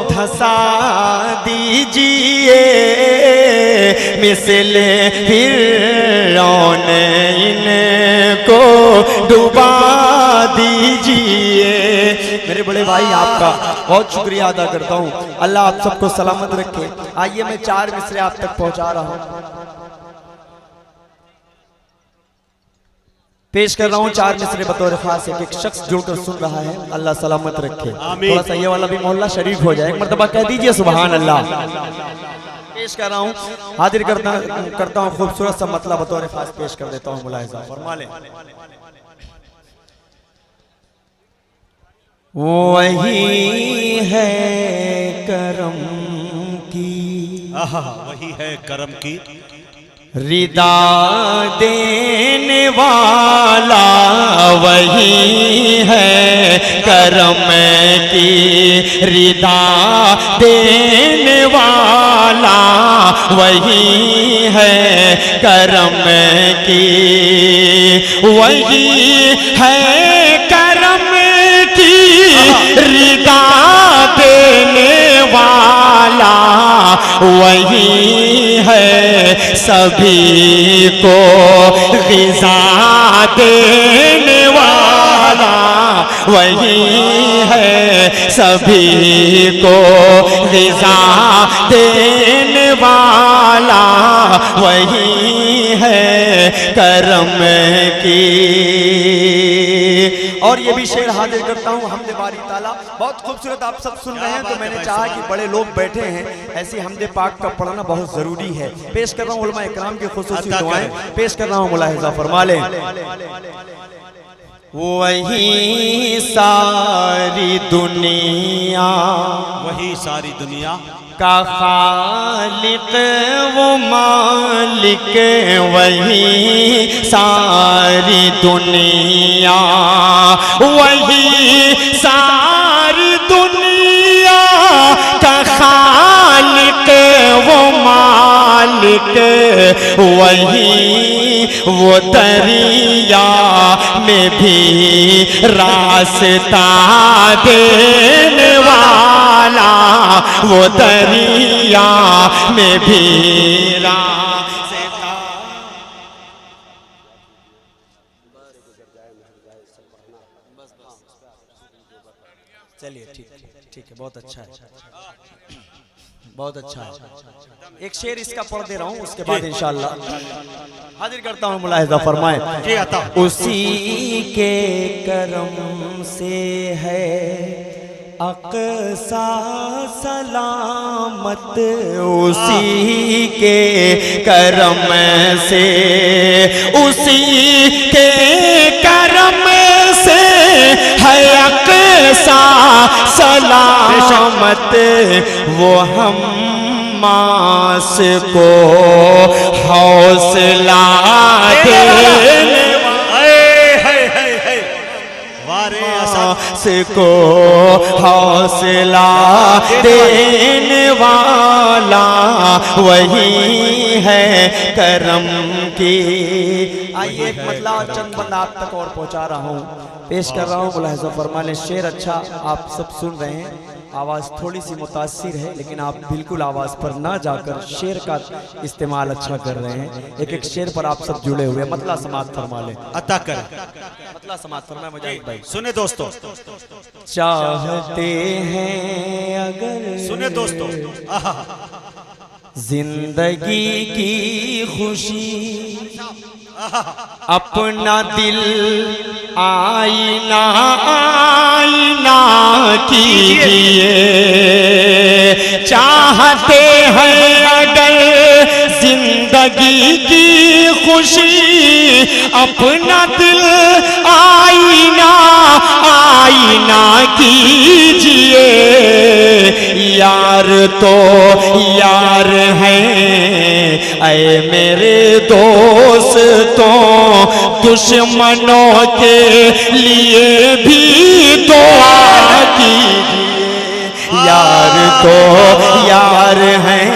धसा दीजिए मिसले फिरौन इनको डुबा दीजिए। मेरे बड़े भाई आपका बहुत शुक्रिया अदा करता हूँ। अल्लाह आप सबको सलामत रखे। आइए मैं 4 मिसरे आप तक पहुँचा रहा हूँ, पेश कर रहा हूँ 4 मिसरे बतौर खास। एक शख्स जुड़कर सुन रहा है, अल्लाह सलामत रखे। थोड़ा सा ये वाला भी मोहल्ला शरीफ हो जाए, एक मर्तबा कह दीजिए सुभान अल्लाह। पेश कर रहा हूँ, हाजिर करता हूँ खूबसूरत सा मतलब बतौर खास पेश कर देता हूँ। मुलाहिजा फरमा लें। वही है करम की, वही है करम की रिदा देने वाला, वही है करम की रिदा देने वाला, वही है करम की, वही है करम की रिदा देने वाला, वही है सभी को ग़िज़ा देने वाला, वही है सभी को ग़िज़ा देने वाला, वही है करम की। और ये भी शेर हाजिर करता हूँ हमदे बारी ताला। बहुत खूबसूरत आप सब सुन रहे हैं, तो मैंने चाहा कि बड़े लोग बैठे हैं, ऐसी हमदे पाक का पढ़ना बहुत ज़रूरी है। पेश कर रहा हूँ उलमा इकराम की खुसूसी दुआएं, पेश कर रहा हूँ, मुलाहिज़ा फरमा लें। वही सारी दुनिया, वही सारी दुनिया का खालिक वो मालिक, वही सारी दुनिया, वही सारी दुनिया का खालिक वो मालिक, वही वो दरिया में भी रास्ता देने वाला, वो दरिया में भी रास्ता। चलिए ठीक है, बहुत अच्छा है, बहुत अच्छा है। एक शेर इसका पढ़ दे रहा हूँ, उसके बाद इंशाअल्लाह हाजिर करता हूँ। मुलाहिज़ा फरमाए। उसी के करम से है अक़सा सलामत, उसी के करम से, उसी के करम से है अक़सा सलामत, वो हम्मास को हौसला देने को हौसला देने वाला, वही है करम की। आइए एक मतलब चंद बंदा आप तक और पहुंचा रहा हूँ, पेश कर रहा हूँ। मुलाहिज़ा फरमा लें। शेर अच्छा आप सब सुन रहे हैं, आवाज़ थोड़ी सी मुतासिर है, लेकिन आप बिल्कुल आवाज़ पर ना जाकर शेर का इस्तेमाल अच्छा कर रहे हैं। एक एक शेर पर आप सब जुड़े हुए, मतलब समात फरमा लें, अता कर, मतलब समात फरमाए मुजाहिद भाई। सुने दोस्तों, चाहते हैं अगर, सुने दोस्तों, जिंदगी की खुशी अपना दिल आईना आईना कीजिए, चाहते हैं अगर जिंदगी की खुशी अपना दिल आईना आईना कीजिए, यार तो यार हैं ऐ मेरे दोस्तों, दुश्मनों के लिए भी दुआ कीजिए, यार तो यार हैं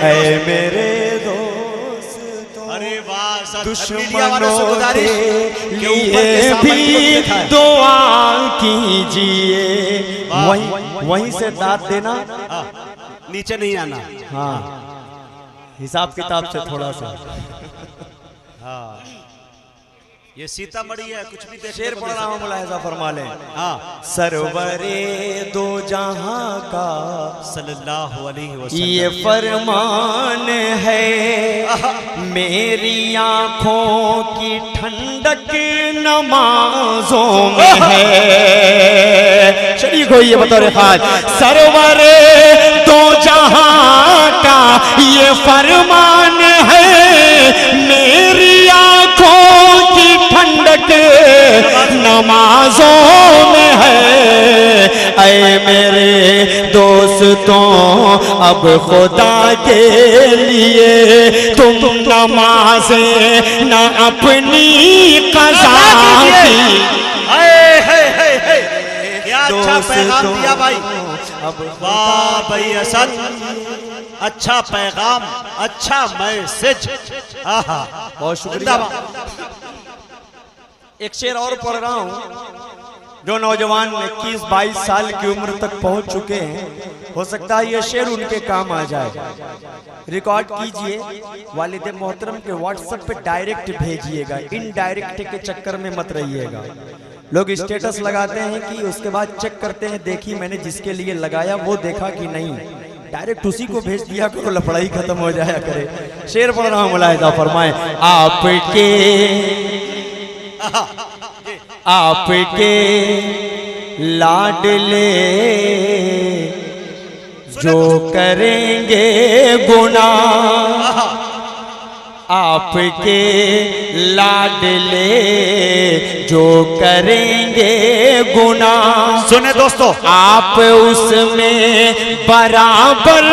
ऐ मेरे दोस्तों। अरे वाह, दुश्मनों के लिए भी दुआ कीजिए। वहीं से दाद देना, नीचे नहीं आना। हाँ, हिसाब किताब से थोड़ा सा। हाँ, ये सीतामढ़ी है, कुछ भी देख। शेर पढ़ रहा हूँ, मुलाहिजा फरमा लें। हाँ, सरवरे दो जहां का सल्लल्लाहु अलैहि वसल्लम ये फरमान है, मेरी आंखों की ठंडक नमाजों में है। शरीक हो ये बतौर खास, सरवरे दो जहां का ये फरमान है, मेरी आंखों की ठंडक नमाजों में है। ऐ मेरे दोस्तों अब खुदा के लिए तुम नमाज़ें न अपनी क़ज़ा की। क्या अच्छा पैगाम दिया भाई। अब वाह भाई असद, अच्छा पैगाम, अच्छा मैसेज। बहुत शुक्रिया। एक शेर और पढ़ रहा हूँ। जो नौजवान 21-22 साल की उम्र तक पहुंच चुके हैं, हो सकता है ये शेर उनके काम आ जाए। रिकॉर्ड कीजिए, वालिद मोहतरम के व्हाट्सएप पे डायरेक्ट भेजिएगा, इनडायरेक्ट के चक्कर में मत रहिएगा। लोग स्टेटस लगाते हैं कि उसके बाद चेक करते हैं, देखी मैंने जिसके लिए लगाया वो देखा कि नहीं। डायरेक्ट उसी को भेज दिया करो, लफड़ाई खत्म हो जाया करे। शेर पढ़ रहा हूँ, मुलाहिजा फरमाएं। आपके लाडले जो करेंगे गुनाह, आपके लाडले जो करेंगे गुनाह, सुने दोस्तों, आप उसमें बराबर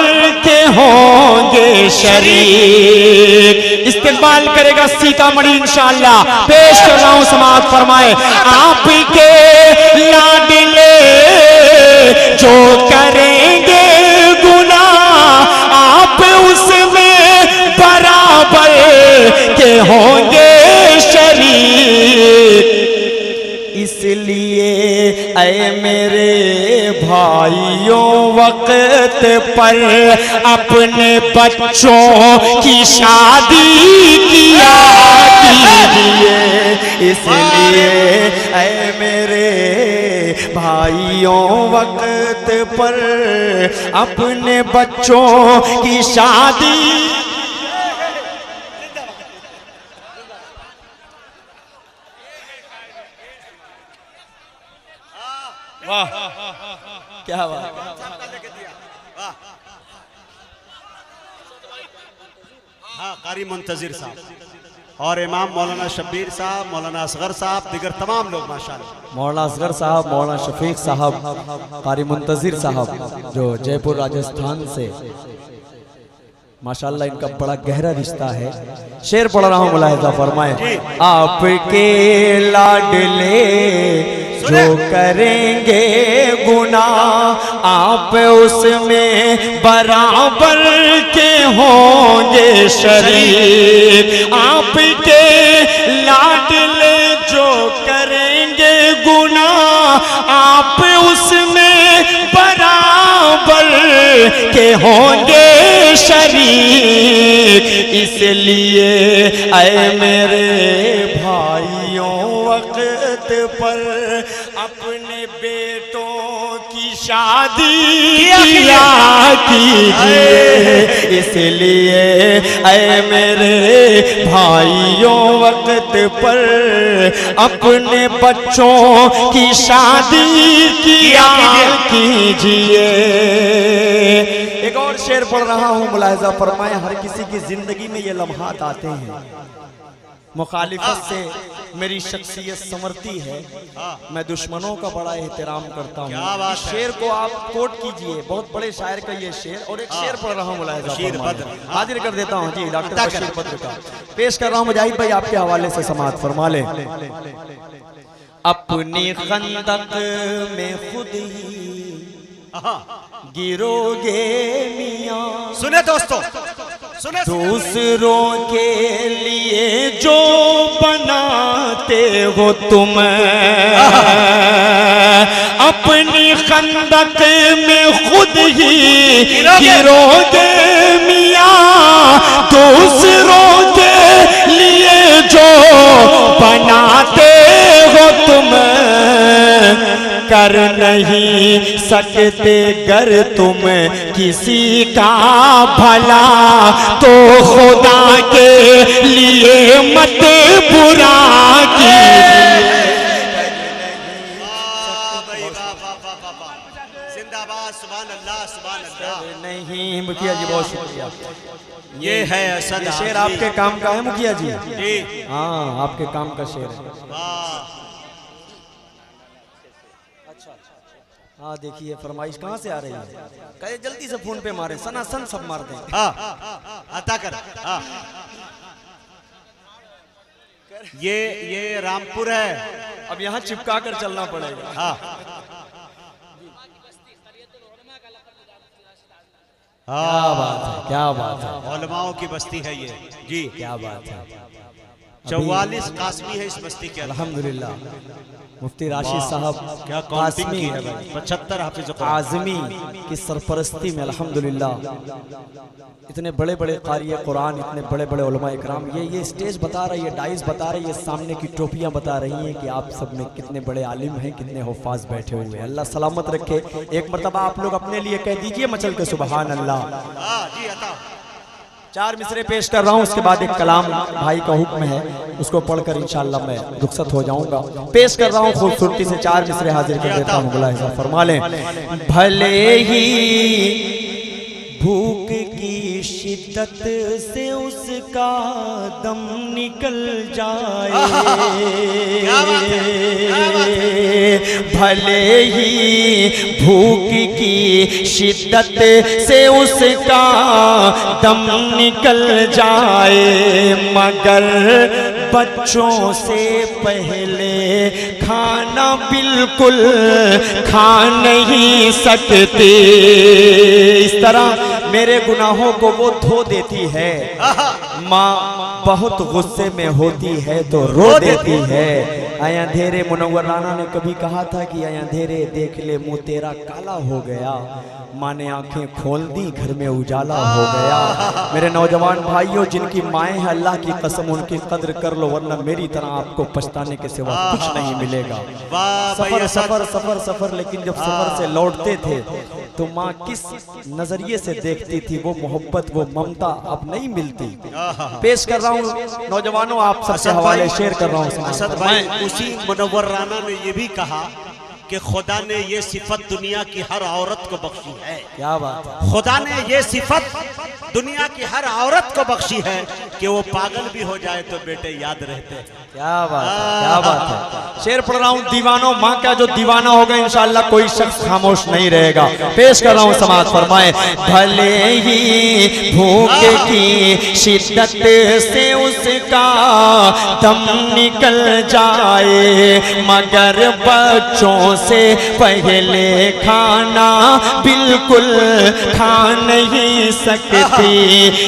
के होंगे शरीक। इस्तेमाल करेगा सीतामढ़ी इंशाअल्लाह। पेश कर रहा हूं, समाअत फरमाए। आपके लाडले जो करेंगे गुनाह, आप उसमें बराबर के होंगे शरीक। इसलिए ऐ मेरे भाइयों वक्त पर अपने बच्चों की शादी किया कीजिए। इसलिए ऐ मेरे भाइयों वक्त पर अपने बच्चों की शादी। वाह क्या बात। हाँ, कारी मुंतजिर साहब और इमाम मौलाना शब्बीर साहब, मौलाना असगर साहब, दिगर तमाम लोग माशाल्लाह। मौलाना असगर साहब, मौलाना शफीक साहब, कारी मुंतजिर साहब जो जयपुर राजस्थान से, माशाल्लाह इनका बड़ा गहरा रिश्ता है। शेर पढ़ रहा हूँ, मुलाहिजा फरमाएं। आपके लाडले जो करेंगे गुनाह, आप उसमें बराबर के होंगे शरीक। आपके लाडले जो करेंगे गुनाह, आप उसमें बराबर के होंगे शरीक। इसलिए ऐ मेरे भाइयों वक्त पर अपने बेटों की शादी किया कीजिए। इसलिए ऐ मेरे भाइयों वक्त पर अपने बच्चों की शादी किया कीजिए। एक और शेर पढ़ रहा हूँ, मुलाहिजा फरमाएं। हर किसी की जिंदगी में ये लम्हात आते हैं, मुखालिफत से मेरी शख्सियत संवरती है, मैं दुश्मनों का बड़ा एहतराम करता हूँ। इस शेर को आप कोट कीजिए, बहुत बड़े शायर का ये शेर। और एक शेर पढ़ रहा हूँ, मुलाहिजा हाजिर कर देता हूँ जी, डॉक्टर बशीर बद्र का पेश कर रहा हूँ। मुजाहिद भाई आपके हवाले से समाअत फरमा ले। अपनी खंदक में खुद ही गिरोगे मियां। सुने दोस्तों, सुने दूसरों के लिए जो बनाते हो तुम, अपनी खंदक में खुद ही गिरोगे मियां। दूसरों के लिए जो बनाते हो तुम, कर नहीं सकते गर तुम किसी का भला, तो खुदा के लिए मत बुरा कीजिए। जिंदाबाद, सुभान अल्लाह, सुभान अल्लाह। नहीं मुखिया जी, बहुत शुक्रिया। ये है असद शेर आपके काम का है मुखिया जी? जी हाँ, आपके काम का शेर है। वाह। हाँ देखिए, फरमाइश कहाँ से आ रही है? कहे जल्दी से फोन पे मारे, सनासन सब मार दें। हाँ अता कर। हाँ ये रामपुर है, अब यहाँ चिपका कर चलना पड़ेगा। हाँ क्या बात है, क्या बात है, उलमाओं की बस्ती है ये जी। क्या बात है। 44 कासमी है इस बस्ती के अंदर। अल्हम्दुलिल्लाह मुफ्ती राशिद साहब क्या कासमी है भाई, 75 हाफिज आजमी की सरपरस्ती में अल्हम्दुलिल्लाह इतने बड़े बड़े कारी कुरान, इतने बड़े बड़े उलमा इकराम, ये स्टेज बता रही है, डाइस बता रही है, सामने की टोपियां बता रही हैं कि आप सब में कितने बड़े आलिम हैं, कितने हुफ़ाज़ बैठे हुए हैं। अल्लाह सलामत रखे। एक मरतबा आप लोग अपने लिए कह दीजिए मचल के सुबहान अल्लाह। जी अता। 4 मिसरे पेश कर रहा हूँ, उसके बाद एक कलाम भाई का हुक्म है, उसको पढ़कर इंशाअल्लाह मैं रुखसत हो जाऊंगा। पेश कर रहा हूँ खूबसूरती से 4 मिसरे हाजिर कर देता हूँ। मुलाहिज़ा फरमा लें। भले ही भूख की शिद्दत से उसका दम निकल जाए, भले ही भूख की शिद्दत से उसका दम निकल जाए, मगर बच्चों से पहले खाना बिल्कुल खा नहीं सकते। इस तरह मेरे गुनाहों को वो धो देती है, माँ बहुत गुस्से में होती है तो रो देती है। आया अंधेरे मुनव्वर राना ने कभी कहा था कि आया अंधेरे देख ले मुँह तेरा काला हो गया, माँ ने आंखें खोल दी घर में उजाला हो गया। मेरे नौजवान भाइयों, जिनकी माएँ हैं अल्लाह की कसम उनकी कद्र कर लो, वरना मेरी तरह आपको पछताने के सिवा कुछ नहीं मिलेगा। सफर सफर सफर सफर, लेकिन जब सफर से लौटते थे तो माँ किस नजरिए से देखती थी, वो मोहब्बत वो ममता अब नहीं मिलती। पेश कर रहा हूँ नौजवानों, आप सबसे हवाले शेयर कर रहा हूँ। असद भाई, उसी मुनव्वर राना ने ये भी कहा कि खुदा ने ये सिफत दुनिया की हर औरत को बख्शी है। क्या बात है। खुदा ने ये सिफत दुनिया की हर औरत को बख्शी है कि वो पागल भी हो जाए तो बेटे याद रहते हैं। क्या बात है, क्या बात है। शेर पढ़ रहा हूँ, दीवानों माँ का जो दीवाना होगा इंशाअल्लाह कोई शख्स खामोश नहीं रहेगा। पेश कर रहा हूँ, समाज फरमाए। भले ही भूख की शिद्दत से उसका दम निकल जाए, मगर बच्चों से पहले खाना बिल्कुल खा नहीं सकती।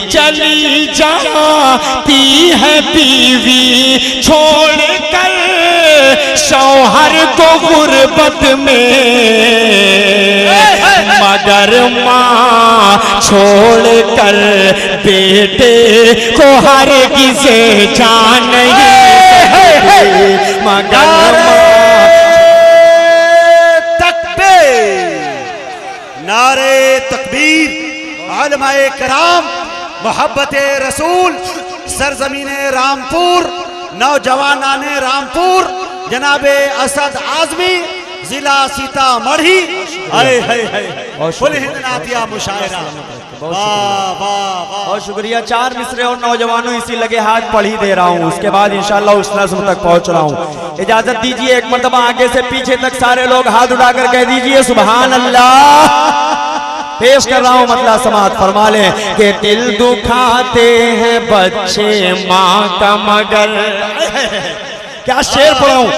चली जाती है बीवी छोड़ कर शौहर को गुर्बत में, मगर माँ छोड़ कर बेटे को हर किसे जान नहीं, मगर नारे तकबीर, उलमाए कराम, मोहब्बत रसूल, सरजमीने रामपुर, नौजवानाने रामपुर, जनाबे असद आजमी, जिला सीतामढ़ी। हाय हाय हाय, फुल हिंद नातिया मुशायरा। बहुत शुक्रिया। 4 मिसरे और नौजवानों इसी लगे हाथ पढ़ ही दे रहा हूँ, उसके बाद इंशाल्लाह उस नज़्म तक पहुँच रहा हूँ। इजाजत दीजिए, एक मरतबा आगे से पीछे तक सारे लोग हाथ उठाकर कह दीजिए सुभान अल्लाह। पेश कर रहा हूँ, मतलब समात फरमा ले कि दिल दुखाते हैं बच्चे माँ का, मगर क्या शेर पढ़ाऊं,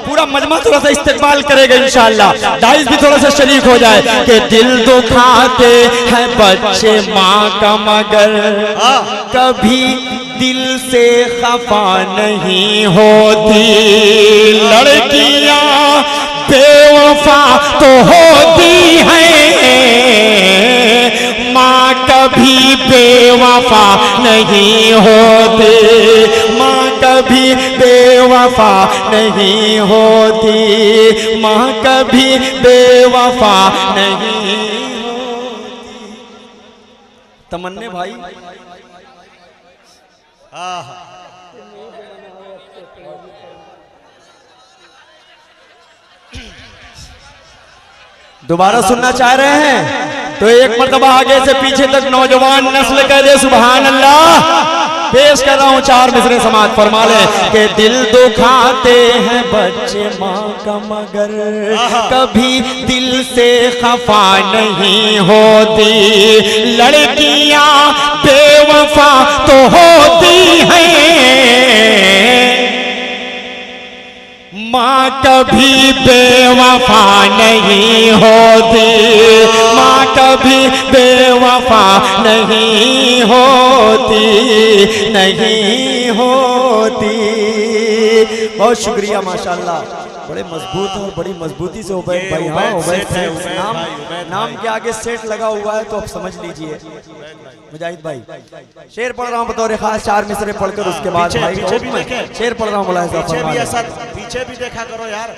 पूरा मजमा थोड़ा सा इस्तेमाल करेगा इंशाअल्लाह, दाइस भी थोड़ा सा शरीक हो जाए कि दिल दुखाते हैं बच्चे माँ का मगर कभी दिल से खफा नहीं होती, लड़कियां बेवफा तो होती हैं, माँ कभी बेवफा नहीं होती, माँ कभी बेवफा नहीं होती, माँ कभी बेवफा नहीं होती। तमन्ने भाई दोबारा सुनना चाह रहे हैं तो एक मर्तबा आगे से पीछे तक नौजवान नस्ल कह दे सुभान अल्लाह। पेश कर रहा हूँ 4 मिसरे समाज फरमा ले कि दिल दुखाते हैं बच्चे माँ का मगर कभी दिल से खफा नहीं होती, लड़कियां बेवफा तो होती हैं, माँ कभी बेवफा नहीं होती, माँ कभी बेवफा नहीं होती, नहीं होती। बहुत शुक्रिया माशाल्लाह, बड़े मजबूत और बड़ी मजबूती से उबैद भाई। हाँ उबैद सेठ नाम के आगे सेठ लगा हुआ है तो आप समझ लीजिए। मुजाहिद भाई शेर पढ़ रहा हूँ बतौर खास, 4 मिसरे पढ़कर उसके बाद भाई शेर पढ़ रहा हूँ। पीछे भी देखा करो यार।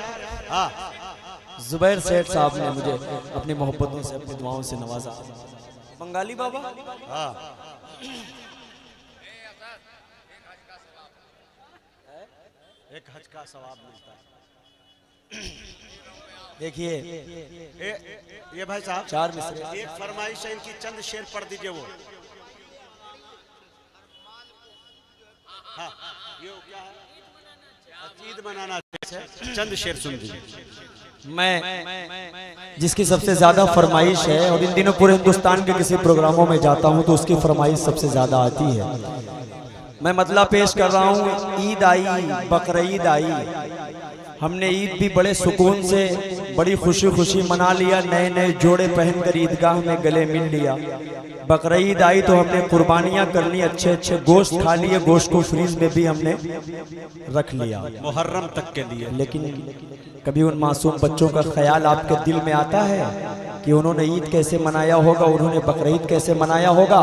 जुबैर सेठ साहब ने मुझे अपनी मोहब्बतों से अपनी दुआओं से नवाजा। बंगाली बाबा एक हज का सवाब मिलता है। देखिए ये भाई साहब 4 मिसरे एक फरमाइश है इनकी, चंद शेर पढ़ दीजिए वो। हाँ ये क्या है, ईद मनाना, चंद शेर सुन दीजिए। मैं जिसकी सबसे ज्यादा फरमाइश है और इन दिनों पूरे हिंदुस्तान के किसी प्रोग्रामों में जाता हूं तो उसकी फरमाइश सबसे ज्यादा आती है। मैं मतलब पेश कर रहा हूं, ईद आई, बकरीद आई, हमने ईद भी बड़े सुकून से बड़ी खुशी खुशी मना लिया, नए नए जोड़े पहनकर ईदगाह में गले मिल लिया। बकरीद आई तो हमने कुर्बानियां कर ली, अच्छे अच्छे गोश्त खा लिए, गोश्त को फ्रीज में भी हमने रख लिया मुहर्रम तक के लिए। लेकिन कभी उन मासूम बच्चों का ख्याल आपके दिल में आता है कि उन्होंने ईद कैसे मनाया होगा, उन्होंने बकरीद कैसे मनाया होगा?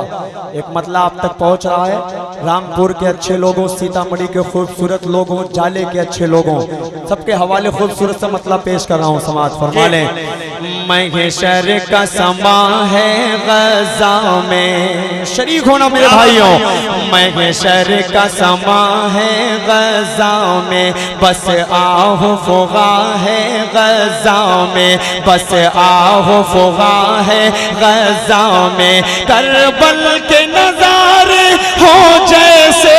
एक मतलब आप तक पहुंच रहा है। रामपुर के अच्छे लोगों, सीतामढ़ी के खूबसूरत लोगों, जाले के अच्छे लोगों, सबके हवाले खूबसूरत सा मतलब पेश कर रहा हूँ। समाज फरमा लें। महशर का समा है गजा में, शरीक होना मेरे भाइयों, महशर का समा है गजा में, बस आहो फुगा है गजा में, बस आहो फुगा है गजा में, करबल के नजारे हो जैसे,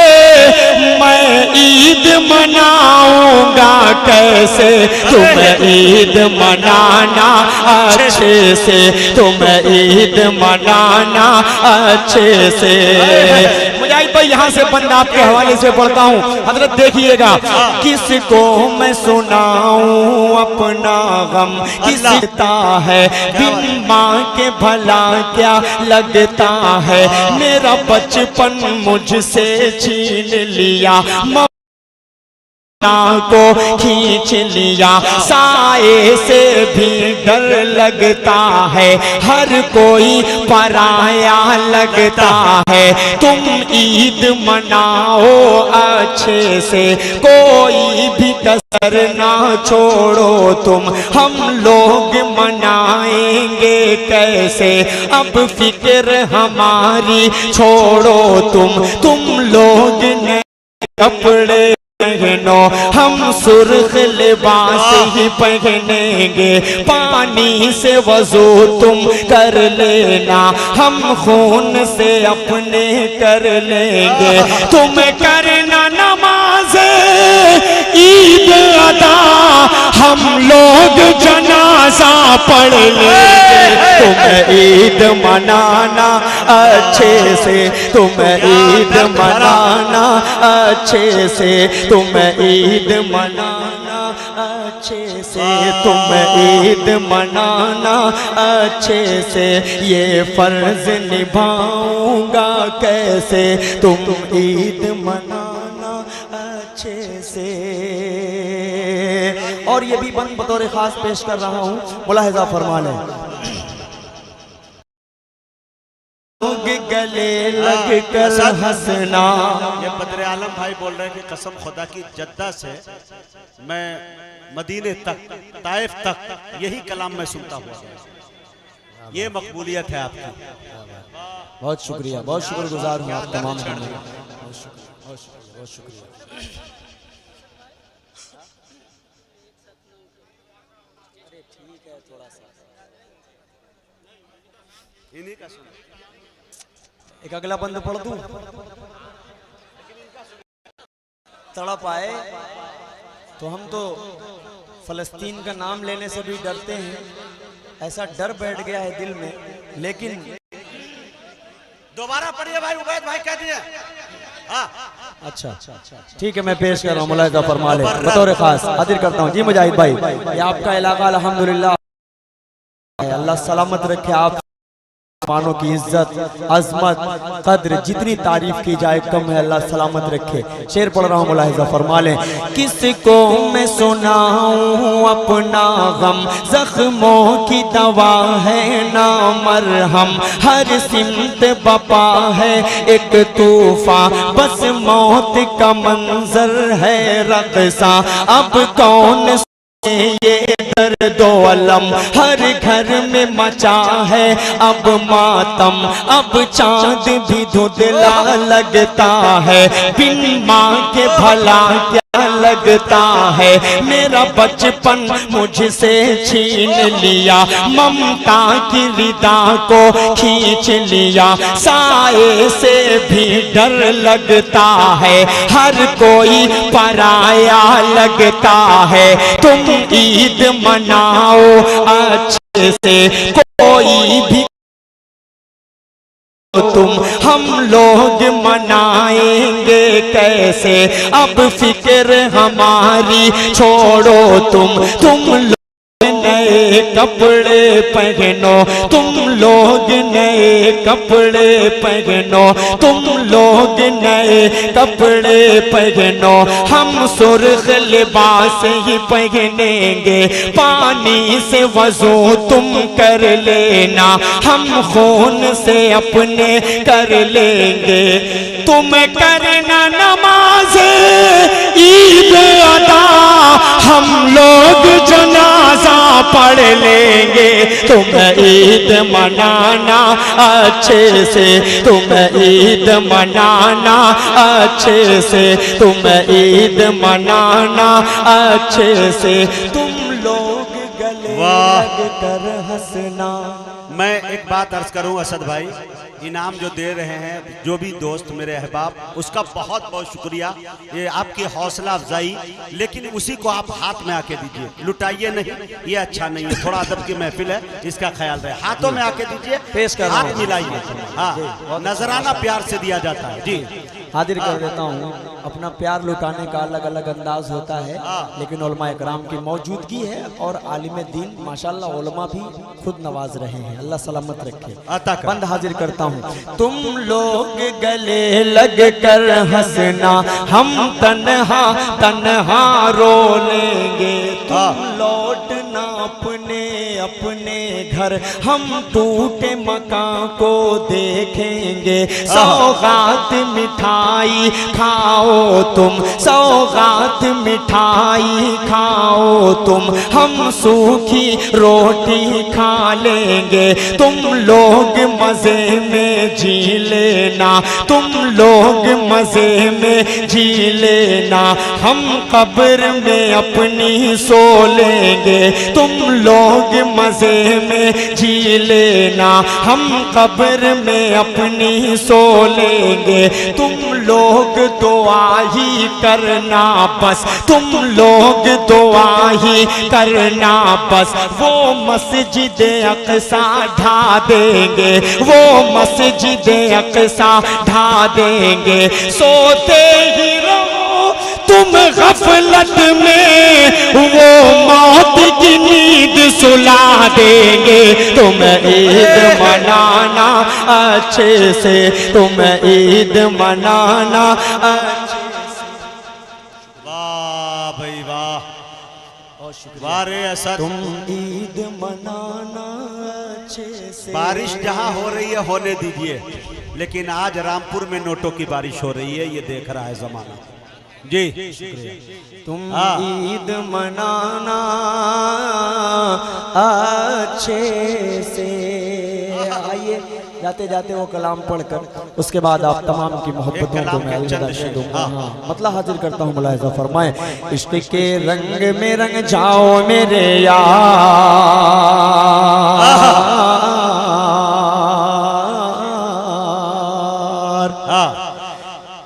मैं ईद मनाऊंगा कैसे, तुम ईद मनाना अच्छे से, तुम ईद मनाना अच्छे से। मुजाहिद भाई यहाँ से बंद आपके हवाले से पढ़ता हूँ, हजरत देखिएगा। किसको मैं सुनाऊं अपना गम, किसता है बिन माँ के भला क्या लगता है, मेरा बचपन मुझसे छीन लिया, को खींच लिया, साए से भी डर लगता है, हर कोई पराया लगता है, तुम ईद मनाओ अच्छे से, कोई भी कसर ना छोड़ो तुम, हम लोग मनाएंगे कैसे, अब फिक्र हमारी छोड़ो तुम लोग ने कपड़े पहनो, हम सुर्ख लिबास ही पहनेंगे, पानी से वजू तुम कर लेना, हम खून से अपने कर लेंगे, तुम करना नमाज ईद अदा, हम लोग जनाजा पढ़ लेंगे, तुम ईद मनाना अच्छे से, तुम ईद मनाना अच्छे से, तुम ईद मनाना अच्छे से, तुम ईद मनाना अच्छे से, ये फर्ज निभाऊंगा कैसे, तुम ईद मनाना अच्छे से। और ये भी बंद बतौर खास पेश कर रहा हूँ, मुलाहिजा फरमा लें। गले लग कर हंसना। ये बदर आलम भाई बोल रहे हैं कि कसम खुदा की जद्दा से मैं मदीने तक, ताइफ तक यही कलाम मैं सुनता हुआ, ये मकबूलियत है आपकी। बहुत शुक्रिया, बहुत शुक्रगुजार हूँ आप तमाम का। बहुत शुक्रिया। इन्हीं का सुन। एक अगला बंद पढ़ दूं, तड़प आए तो हम तो फलस्तीन का नाम लेने से भी डरते हैं, ऐसा डर बैठ गया है दिल में। लेकिन दोबारा पढ़िए भाई, उबैद भाई कह दिए। अच्छा ठीक है, मैं पेश कर रहा हूँ, मुलाहिजा फरमा ले, बतौर खास हाजिर करता हूँ। जी मुजाहिद भाई, ये आपका इलाका अल्हम्दुलिल्लाह, अल्लाह सलामत रखे आप मानो की इज्जत, अजमत, कद्र जितनी तारीफ की जाए कम है, अल्लाह सलामत रखे। शेर पढ़ रहा हूँ, मुलाहिजा फरमा लें। किसको मैं सुनाऊं अपना गम, जख्मों की दवा है ना मरहम, हर सिमत बपा है एक तूफान, बस मौत का मंजर है रक़सा, अब कौन ये दर्द अलम, हर घर में मचा है अब मातम, अब चांद भी धुंधला लगता है, बिन माँ के भला क्या लगता है, मेरा बचपन मुझसे छीन लिया, ममता की रिदा को खींच लिया, साए से भी डर लगता है, हर कोई पराया लगता है, तुम ईद मनाओ अच्छे से, कोई भी तुम हम लोग मनाएंगे कैसे, अब फिक्र हमारी छोड़ो तुम लोग नए कपड़े पहनो, तुम लोग नए कपड़े पहनो, तुम लोग नए कपड़े पहनो, हम सुर्ख लिबास ही पहनेंगे, पानी से वजू तुम कर लेना, हम खून से अपने कर लेंगे, तुम करना नमाज ईद अदा, हम लोग जनाजा पढ़ लेंगे, तुम ईद मनाना अच्छे से, तुम ईद मनाना अच्छे से, तुम ईद मनाना अच्छे से, तुम लोग गले लग कर हंसना। मैं एक बात अर्ज करूं असद भाई, इनाम जो दे रहे हैं जो भी दोस्त मेरे अहबाब, उसका बहुत बहुत शुक्रिया, ये आपकी हौसला अफजाई, लेकिन उसी को आप हाथ में आके दीजिए, लुटाइए नहीं, ये अच्छा नहीं है, थोड़ा अदब की महफिल है, इसका ख्याल रहे, हाथों में आके दीजिए, हाथ मिलाइए। हाँ, नजराना प्यार से दिया जाता है। जी हाजिर कर देता हूँ, अपना प्यार लुटाने का अलग अलग अंदाज होता है, लेकिन उलमा इकराम की मौजूदगी है और आलिम दीन माशाल्लाह उलमा भी खुद नवाज रहे हैं, अल्लाह सलामत रखे। बंद हाजिर करता हूँ। तुम लोग गले लग कर हंसना, हम तन्हा तन्हा रो लेंगे, तुम लौटना अपने अपने घर, हम टूटे मकान को देखेंगे, सौगात मिठाई खाओ तुम, सौगात मिठाई खाओ तुम, हम सूखी रोटी खा लेंगे, तुम लोग मजे में जी लेना, तुम लोग मजे में जी लेना, हम कब्र में अपनी सो लेंगे, तुम लोग मजे में जी लेना, हम कब्र में अपनी सो लेंगे, तुम लोग दुआ ही करना बस, तुम लोग दुआ ही करना बस, वो मस्जिद अक़सा ढा देंगे, वो मस्जिद अक़सा ढा देंगे, सोते ही रहो तुम गफलत में वो मौत की नींद सुला देंगे। तुम ईद मनाना अच्छे से, तुम ईद मनाना अच्छे से। वाह भाई वाह, वाह रे असद। तुम ईद मनाना अच्छे से। बारिश जहाँ हो रही है होने दीजिए, लेकिन आज रामपुर में नोटों की बारिश हो रही है, ये देख रहा है जमाना जी। तुम ईद मनाना अच्छे से। आइए जाते जाते वो कलाम पढ़कर उसके बाद आप तमाम की मोहब्बतों को मैं अलविदा कह दूंगा। मतलब हाजिर करता हूँ, मुलाहिजा फरमाएं। इश्क के रंग में रंग जाओ मेरे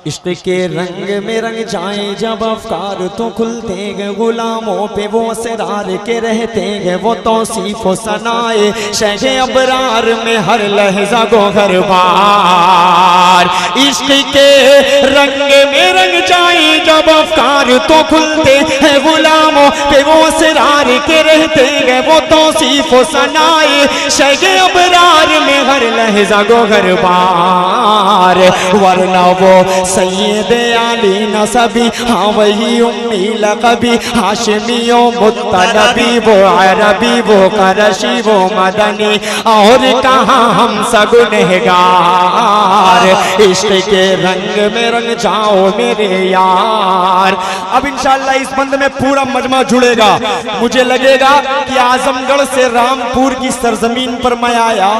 इश्क के रंग में रंग जाए जब अफकार तो खुलते हैं, गुलामों पे वो असरार के रहते हैं, वो तौसीफ सनाए शह अबरार में हर लहजा गोहर बार। इश्क के रंग में रंग जाए जब अफकार तो खुलते हैं, गुलामों पे वो असरार के रहते हैं, वो तौसीफ सनाए शह अबरार में हर लहजा गोहर बार। वरना वो सैयद आली नसबी, हाँ वही उम्मी लक़बी, हाशिमियों मुत्तनबी, वो अरबी वो करशी वो मदनी, और कहाँ हम सगुनहगार। इश्क के रंग में रंग जाओ मेरे यार। अब इंशाअल्लाह इस बंद में पूरा मजमा जुड़ेगा। मुझे लगेगा कि आजमगढ़ से रामपुर की सरजमीन पर मैं आया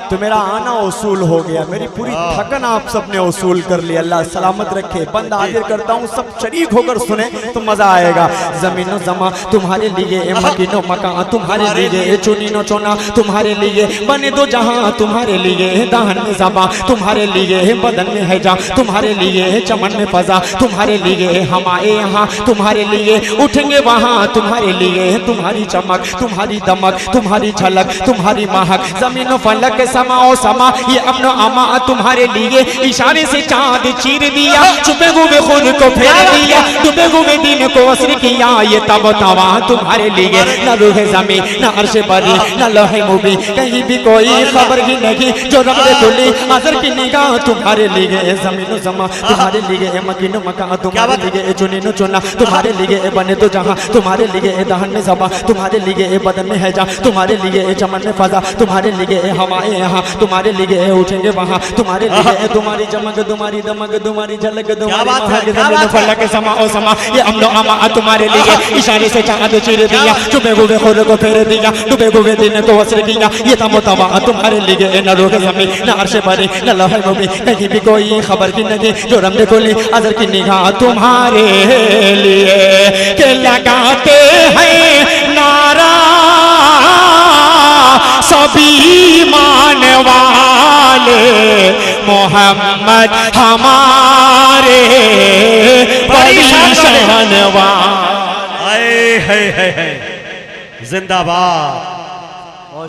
तो मेरा आना उसूल हो गया, मेरी पूरी थकन आप सबने उसूल कर लिया। अल्लाह सलामत रखे। बंद हाजिर करता हूँ, सब शरीक होकर सुने तो मजा आएगा। जमीनो जमा तुम्हारे लिए, मकीनो मकान तुम्हारे लिए, चुनीनो चुना तुम्हारे लिए, बने दो जहां तुम्हारे लिए, दाहन में जबा तुम्हारे लिए, बदन में है जा तुम्हारे लिए, चमन में फजा तुम्हारे लिए, हम आए यहाँ तुम्हारे लिए, उठेंगे वहां तुम्हारे लिए, तुम्हारी चमक तुम्हारी दमक तुम्हारी झलक तुम्हारी महक, जमीनो फलक समाओ समा ये अमनो अमा तुम्हारे लिए, इशारे से चांद चीर दिया, छुपे हुए खून को फेर दिया, डूबे हुए दिन को असर किया, ये तब तवा तुम्हारे लिए, न रूह जमी न अर्श बरी न लोहे मुबी, कहीं भी कोई खबर ही नहीं, जो रब ने खुली अजर की निगाह तुम्हारे लिए, जमीनो जमा तुम्हारे लिए, मकीनो मकान तुम्हारे लिए, चुनीनो चुना तुम्हारे लिए, बने तो जहां तुम्हारे लिए, दहन में जबा तुम्हारे लिए, बदन में है जा तुम्हारे लिए, चमन में फजा तुम्हारे लिए, हमारे यहाँ तुम्हारे लिए, उठेंगे वहाँ तुम्हारे लिए, तुम्हारी चमक तुम्हारी दमक तुम्हारी झलक तुम्हारी फलक समा ओ समा ये अमनो अमा तुम्हारे लिए, इशारे से चांद चीर दिया, चुपे हुए खुद को फेर दिया, डूबे हुए दिन को असर किया, ये तमो तवा तुम्हारे लिए, न रोह जमी न अर्श बरी न लौह मुबी, कहीं भी कोई खबर की नहीं, जो रब ने खोली अजर की निगाह तुम्हारे लिए, के लगाते हैं नारा सभी मान वाले, मोहम्मद हमारे बड़ी शान वाले, जिंदाबाद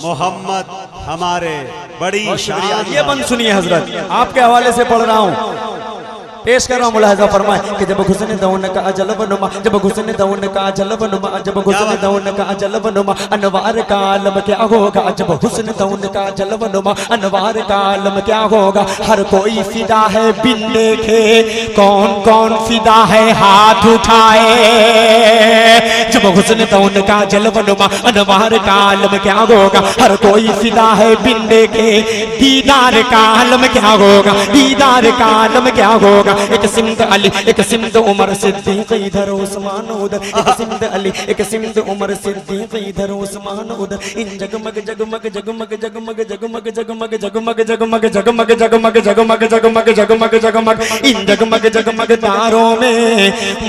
मोहम्मद हमारे बड़ी शान। ये बंद सुनिए हजरत, आपके हवाले से पढ़ रहा हूँ, पेश कर रहा हूँ। मुलाहिजा फरमाए कि जब हुस्न दौन का जलब नुमा, जब हुस्न दौन का जलब नुमा, जब हुस्न दौन का जलब नुमा, अनवार का आलम क्या होगा, जब हुस्न दौन का जलब नुमा, अनवार का आलम क्या होगा, हर कोई फिदा है बिन देखे, कौन कौन फिदा है हाथ उठाए, जब हुस्न दौन का जलब नुमा, अनवार का आलम क्या होगा, हर कोई फिदा है बिन देखे, दीदार का आलम क्या होगा, दीदार का आलम क्या होगा, एक सिमत अली एक सिमत उमर सिद्दीक इधर उस्मान उधर, एक सिमत अली एक सिमत उमर सिद्दीक इधर उस्मान उधर, इन जगमग जगमग जगमग जगमग जगमग जगमग जगमग जगमग जगमग जगमग जगमग जगमग जगमग जगमग, इन जगमग जगमग तारों में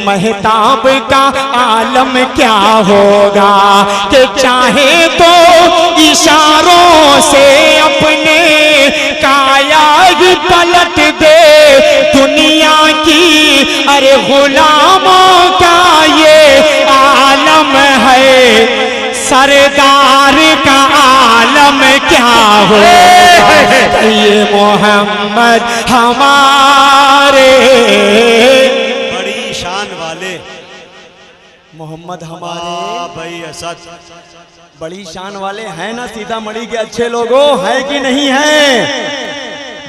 महताब का आलम क्या होगा, कि चाहे तो इशारों से अपने काया पलट दे दुनिया की, अरे गुलामों का ये आलम है, सरदार का आलम क्या होगा, ये मोहम्मद हमारे बड़ी शान वाले मोहम्मद वाह हमारे भाई असद, बड़ी शान वाले हैं ना सीतामढ़ी के अच्छे लोगों, है कि नहीं है?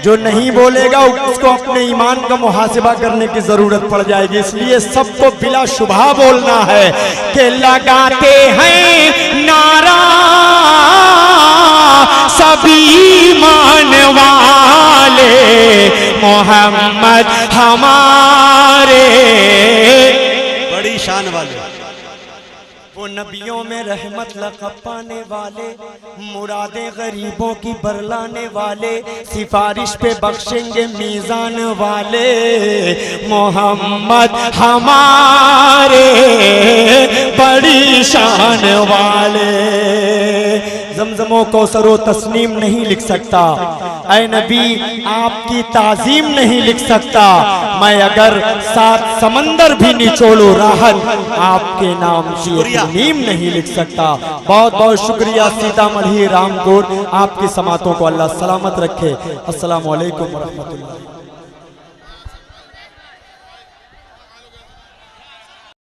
जो नहीं बोलेगा उसको अपने ईमान का मुहासिबा करने की जरूरत पड़ जाएगी। इसलिए सबको बिला शुबहा बोलना है कि लगाते हैं नारा सभी मान वाले, मोहम्मद हमारे। बड़ी शान वाले, वो नबियों में रहमत लक़ब पाने वाले, मुरादें गरीबों की बरलाने वाले, सिफारिश पे बख्शेंगे मीज़ान वाले, मोहम्मद हमारे बड़ी शान वाले। ज़मज़मो कौसरो तस्नीम नहीं लिख सकता, ऐ नबी आपकी ताज़ीम नहीं लिख सकता, मैं अगर 7 समंदर भी निचोड़ूं राहत आपके नाम की नीम नहीं लिख सकता। बहुत बहुत शुक्रिया सीतामढ़ी रामकोट, आपकी समातों को अल्लाह सलामत रखे। अस्सलामु अलैकुम व रहमतुल्लाह।